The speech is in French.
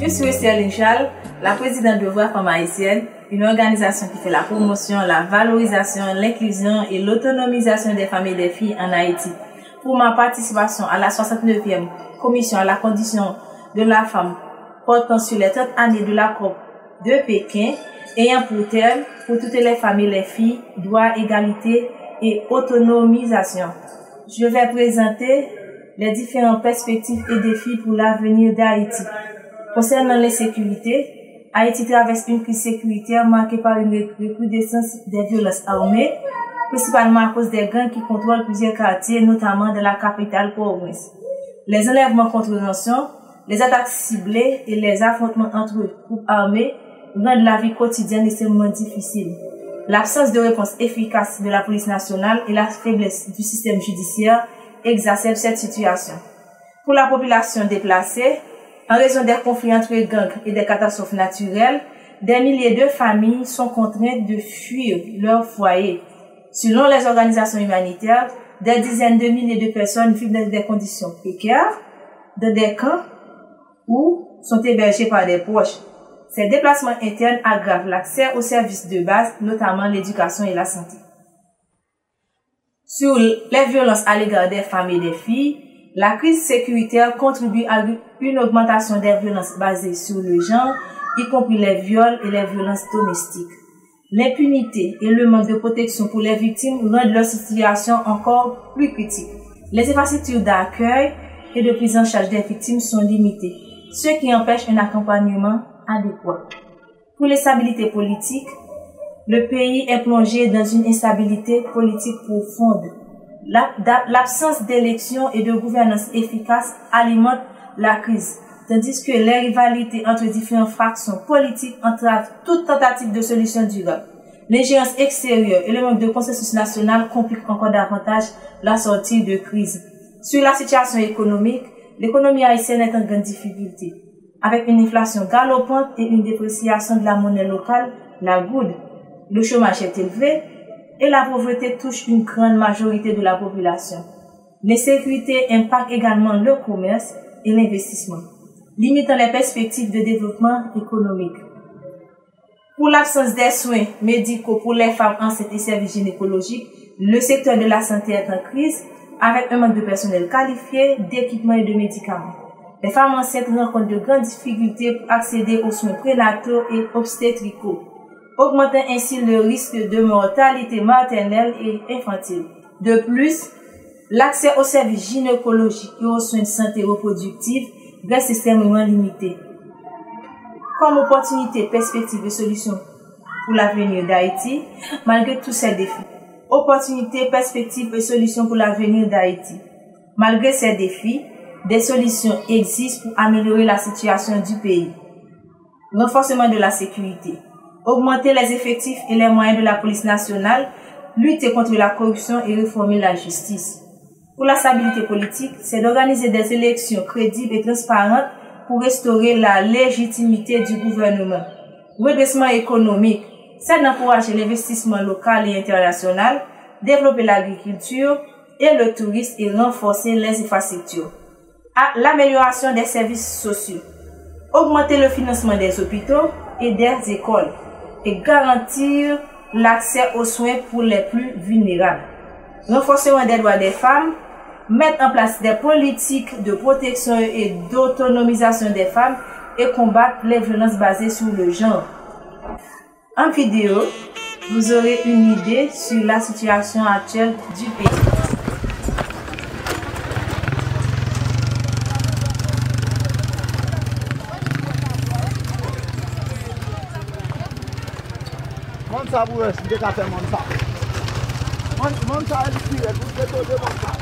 Je suis Sterling Charles, la présidente de Voix Femmes Haïtiennes, une organisation qui fait la promotion, la valorisation, l'inclusion et l'autonomisation des femmes et des filles en Haïti. Pour ma participation à la 69e commission à la condition de la femme portant sur les 30 années de la COP de Pékin, ayant pour thème, pour toutes les femmes et les filles, droit, égalité et autonomisation. Je vais présenter les différentes perspectives et défis pour l'avenir d'Haïti. Concernant les sécurités, Haïti traverse une crise sécuritaire marquée par une recrudescence des violences armées, principalement à cause des gangs qui contrôlent plusieurs quartiers, notamment de la capitale Port-au-Prince. Les enlèvements contre nations, les attaques ciblées et les affrontements entre groupes armés rendent la vie quotidienne extrêmement difficile. L'absence de réponse efficace de la police nationale et la faiblesse du système judiciaire exacerbent cette situation. Pour la population déplacée, en raison des conflits entre gangs et des catastrophes naturelles, des milliers de familles sont contraintes de fuir leur foyer. Selon les organisations humanitaires, des dizaines de milliers de personnes vivent dans des conditions précaires, dans des camps ou sont hébergées par des proches. Ces déplacements internes aggravent l'accès aux services de base, notamment l'éducation et la santé. Sur les violences à l'égard des femmes et des filles, la crise sécuritaire contribue à une augmentation des violences basées sur le genre, y compris les viols et les violences domestiques. L'impunité et le manque de protection pour les victimes rendent leur situation encore plus critique. Les infrastructures d'accueil et de prise en charge des victimes sont limitées, ce qui empêche un accompagnement adéquat. Pour les stabilités politiques, le pays est plongé dans une instabilité politique profonde. L'absence d'élections et de gouvernance efficace alimente la crise, tandis que les rivalités entre différentes factions politiques entravent toute tentative de solution durable. L'ingérence extérieure et le manque de consensus national compliquent encore davantage la sortie de crise. Sur la situation économique, l'économie haïtienne est en grande difficulté, avec une inflation galopante et une dépréciation de la monnaie locale, la goude. Le chômage est élevé et la pauvreté touche une grande majorité de la population. L'insécurité impacte également le commerce et l'investissement, limitant les perspectives de développement économique. Pour l'absence des soins médicaux pour les femmes enceintes et services gynécologiques, le secteur de la santé est en crise, avec un manque de personnel qualifié, d'équipements et de médicaments. Les femmes enceintes rencontrent de grandes difficultés pour accéder aux soins prénataux et obstétricaux, augmentant ainsi le risque de mortalité maternelle et infantile. De plus, l'accès aux services gynécologiques et aux soins de santé reproductive reste extrêmement limité. Comme opportunité, perspective et solution pour l'avenir d'Haïti, malgré tous ces défis. Opportunités, perspectives et solutions pour l'avenir d'Haïti. Malgré ces défis, des solutions existent pour améliorer la situation du pays. Renforcement de la sécurité. Augmenter les effectifs et les moyens de la police nationale, lutter contre la corruption et réformer la justice. Pour la stabilité politique, c'est d'organiser des élections crédibles et transparentes pour restaurer la légitimité du gouvernement. Redressement économique, c'est d'encourager l'investissement local et international, développer l'agriculture et le tourisme et renforcer les infrastructures. L'amélioration des services sociaux, augmenter le financement des hôpitaux et des écoles et garantir l'accès aux soins pour les plus vulnérables. Renforcement des droits des femmes, mettre en place des politiques de protection et d'autonomisation des femmes et combattre les violences basées sur le genre. En vidéo, vous aurez une idée sur la situation actuelle du pays. Ça vous reste de café Monsa. Monsa est ici, vous êtes de Monsa.